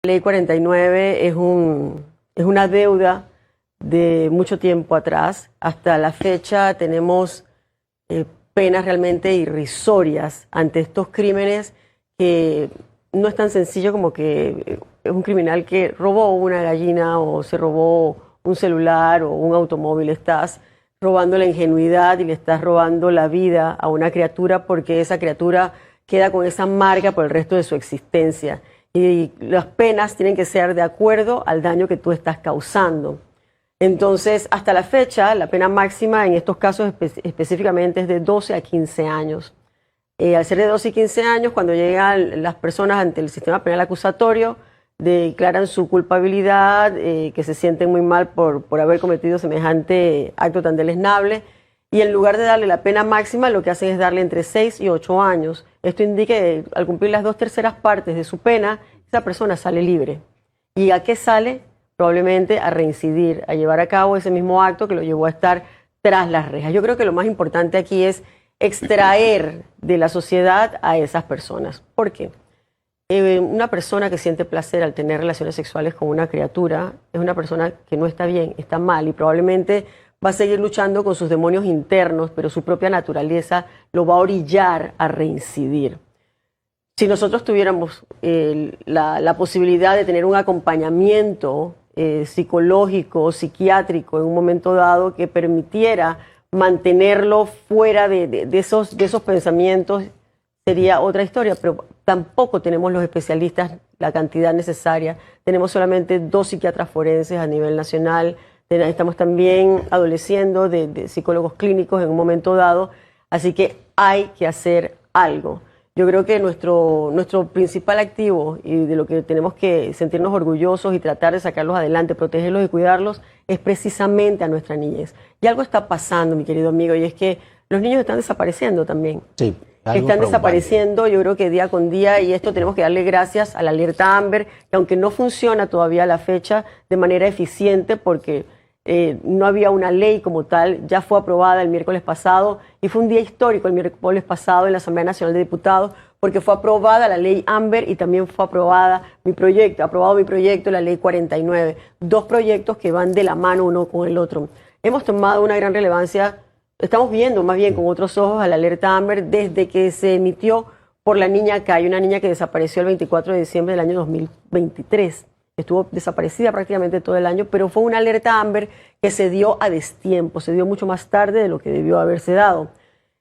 La ley 49 es una deuda de mucho tiempo atrás. Hasta la fecha tenemos penas realmente irrisorias ante estos crímenes que no es tan sencillo como que es un criminal que robó una gallina o se robó un celular o un automóvil. Estás robando la ingenuidad y le estás robando la vida a una criatura porque esa criatura queda con esa marca por el resto de su existencia. Y las penas tienen que ser de acuerdo al daño que tú estás causando. Entonces, hasta la fecha, la pena máxima en estos casos específicamente es de 12 a 15 años. Al ser de 12 y 15 años, cuando llegan las personas ante el sistema penal acusatorio, declaran su culpabilidad, que se sienten muy mal por haber cometido semejante acto tan deleznable, y en lugar de darle la pena máxima, lo que hacen es darle entre 6 y 8 años. Esto indica que al cumplir las 2/3 partes de su pena, esa persona sale libre. ¿Y a qué sale? Probablemente a reincidir, a llevar a cabo ese mismo acto que lo llevó a estar tras las rejas. Yo creo que lo más importante aquí es extraer de la sociedad a esas personas. ¿Por qué? Una persona que siente placer al tener relaciones sexuales con una criatura es una persona que no está bien, está mal y probablemente va a seguir luchando con sus demonios internos, pero su propia naturaleza lo va a orillar a reincidir. Si nosotros tuviéramos la posibilidad de tener un acompañamiento psicológico, psiquiátrico en un momento dado que permitiera mantenerlo fuera de esos pensamientos, sería otra historia, pero tampoco tenemos los especialistas la cantidad necesaria. Tenemos solamente 2 psiquiatras forenses a nivel nacional. Estamos también adoleciendo de psicólogos clínicos en un momento dado, así que hay que hacer algo. Yo creo que nuestro principal activo y de lo que tenemos que sentirnos orgullosos y tratar de sacarlos adelante, protegerlos y cuidarlos, es precisamente a nuestra niñez. Y algo está pasando, mi querido amigo, y es que los niños están desapareciendo también. Sí. Están desapareciendo, yo creo que día con día, y esto tenemos que darle gracias a la alerta Amber, que aunque no funciona todavía a la fecha de manera eficiente, porque no había una ley como tal, ya fue aprobada el miércoles pasado, y fue un día histórico el miércoles pasado en la Asamblea Nacional de Diputados, porque fue aprobada la ley Amber y también fue aprobado mi proyecto, la ley 49, 2 proyectos que van de la mano uno con el otro. Hemos tomado una gran relevancia. Estamos viendo más bien con otros ojos a la alerta Amber desde que se emitió por la niña Kai, una niña que desapareció el 24 de diciembre del año 2023. Estuvo desaparecida prácticamente todo el año, pero fue una alerta Amber que se dio a destiempo, se dio mucho más tarde de lo que debió haberse dado.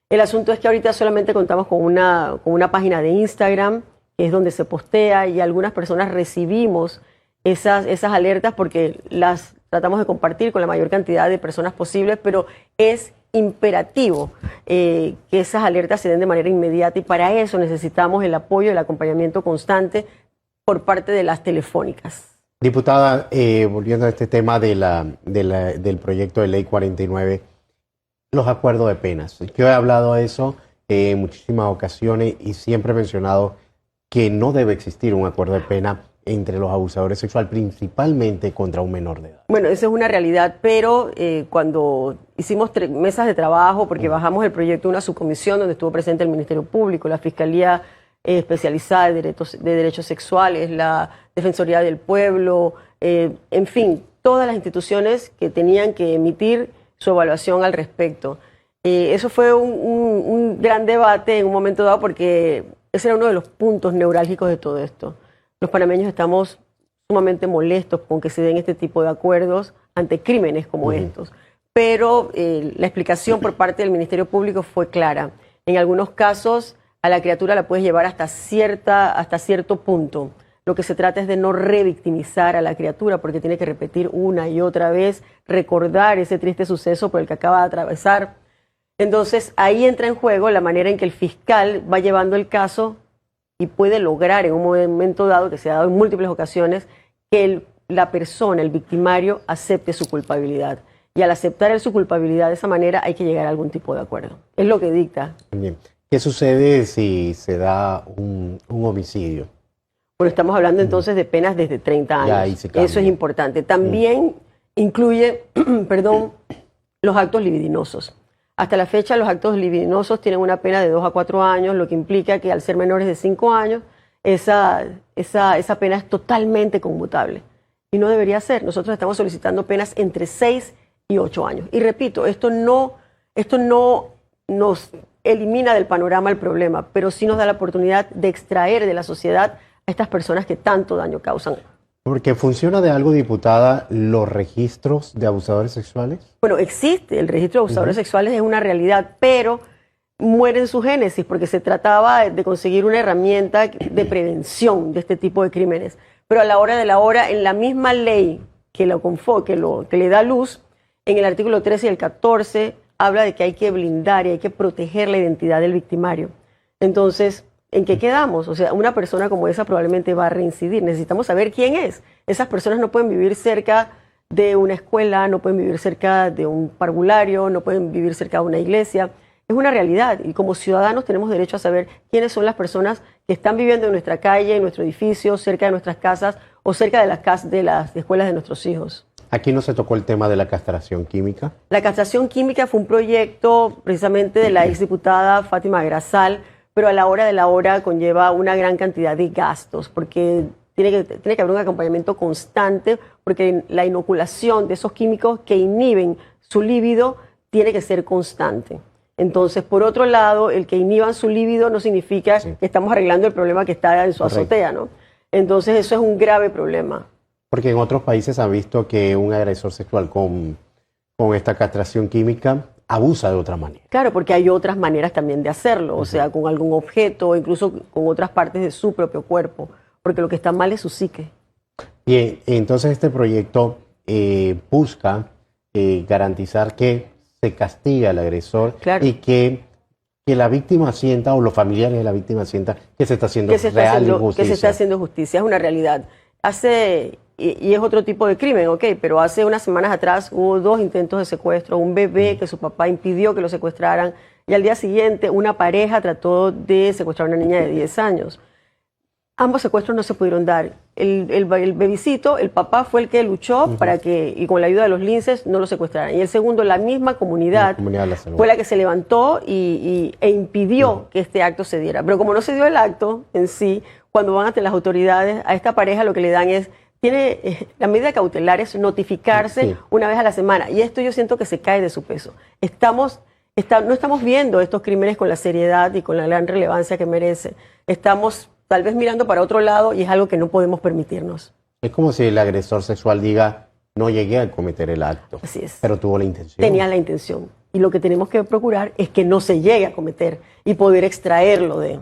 El asunto es que ahorita solamente contamos con una página de Instagram, que es donde se postea, y algunas personas recibimos esas alertas porque las tratamos de compartir con la mayor cantidad de personas posibles, pero es imperativo que esas alertas se den de manera inmediata y para eso necesitamos el apoyo y el acompañamiento constante por parte de las telefónicas. Diputada, volviendo a este tema del proyecto de ley 49, los acuerdos de penas. Yo he hablado de eso en muchísimas ocasiones y siempre he mencionado que no debe existir un acuerdo de pena entre los abusadores sexuales, principalmente contra un menor de edad. Bueno, esa es una realidad, pero cuando hicimos mesas de trabajo, porque bajamos el proyecto a una subcomisión donde estuvo presente el Ministerio Público, la Fiscalía Especializada de Derechos Sexuales, la Defensoría del Pueblo, en fin, todas las instituciones que tenían que emitir su evaluación al respecto. Eso fue un gran debate en un momento dado porque ese era uno de los puntos neurálgicos de todo esto. Los panameños estamos sumamente molestos con que se den este tipo de acuerdos ante crímenes como estos. Pero la explicación por parte del Ministerio Público fue clara. En algunos casos a la criatura la puedes llevar hasta cierto punto. Lo que se trata es de no revictimizar a la criatura porque tiene que repetir una y otra vez, recordar ese triste suceso por el que acaba de atravesar. Entonces ahí entra en juego la manera en que el fiscal va llevando el caso y puede lograr en un momento dado, que se ha dado en múltiples ocasiones, que la persona, el victimario, acepte su culpabilidad. Y al aceptar su culpabilidad de esa manera hay que llegar a algún tipo de acuerdo. Es lo que dicta. Bien. ¿Qué sucede si se da un homicidio? Bueno, estamos hablando entonces de penas desde 30 años. Ya, ahí se cambia. Eso es importante. También incluye, los actos libidinosos. Hasta la fecha los actos libidinosos tienen una pena de 2 a 4 años, lo que implica que al ser menores de 5 años esa pena es totalmente conmutable. Y no debería ser. Nosotros estamos solicitando penas entre 6 y 8 años. Y repito, esto no nos elimina del panorama el problema, pero sí nos da la oportunidad de extraer de la sociedad a estas personas que tanto daño causan. Porque funciona de algo, diputada, los registros de abusadores sexuales. Bueno, existe el registro de abusadores sexuales, es una realidad, pero muere en su génesis porque se trataba de conseguir una herramienta de prevención de este tipo de crímenes. Pero a la hora de la hora, en la misma ley que le da luz, en el artículo 13 y el 14, habla de que hay que blindar y hay que proteger la identidad del victimario. Entonces, ¿en qué quedamos? O sea, una persona como esa probablemente va a reincidir. Necesitamos saber quién es. Esas personas no pueden vivir cerca de una escuela, no pueden vivir cerca de un parvulario, no pueden vivir cerca de una iglesia. Es una realidad y como ciudadanos tenemos derecho a saber quiénes son las personas que están viviendo en nuestra calle, en nuestro edificio, cerca de nuestras casas o cerca de las escuelas de nuestros hijos. Aquí no se tocó el tema de la castración química. La castración química fue un proyecto precisamente de la exdiputada Fátima Grasal, pero a la hora de la hora conlleva una gran cantidad de gastos, porque tiene que haber un acompañamiento constante, porque la inoculación de esos químicos que inhiben su líbido tiene que ser constante. Entonces, por otro lado, el que inhiban su líbido no significa que estamos arreglando el problema que está en su azotea, ¿no? Entonces, eso es un grave problema. Porque en otros países han visto que un agresor sexual con esta castración química abusa de otra manera. Claro, porque hay otras maneras también de hacerlo, o sea, con algún objeto, incluso con otras partes de su propio cuerpo, porque lo que está mal es su psique. Bien, entonces este proyecto busca garantizar que se castiga al agresor, claro, y que la víctima sienta, o los familiares de la víctima sientan, que se está haciendo real justicia. Que se está haciendo justicia, es una realidad. Y es otro tipo de crimen, ok, pero hace unas semanas atrás hubo 2 intentos de secuestro, un bebé que su papá impidió que lo secuestraran, y al día siguiente una pareja trató de secuestrar a una niña de 10 años. Ambos secuestros no se pudieron dar. El bebicito, el papá fue el que luchó para que, y con la ayuda de los linces, no lo secuestraran. Y el segundo, la misma comunidad fue la que se levantó e impidió que este acto se diera. Pero como no se dio el acto en sí, cuando van ante las autoridades, a esta pareja lo que le dan es, la medida cautelar es notificarse una vez a la semana. Y esto yo siento que se cae de su peso. No estamos viendo estos crímenes con la seriedad y con la gran relevancia que merecen. Estamos tal vez mirando para otro lado y es algo que no podemos permitirnos. Es como si el agresor sexual diga, no llegué a cometer el acto. Así es. Pero tuvo la intención. Tenía la intención. Y lo que tenemos que procurar es que no se llegue a cometer y poder extraerlo de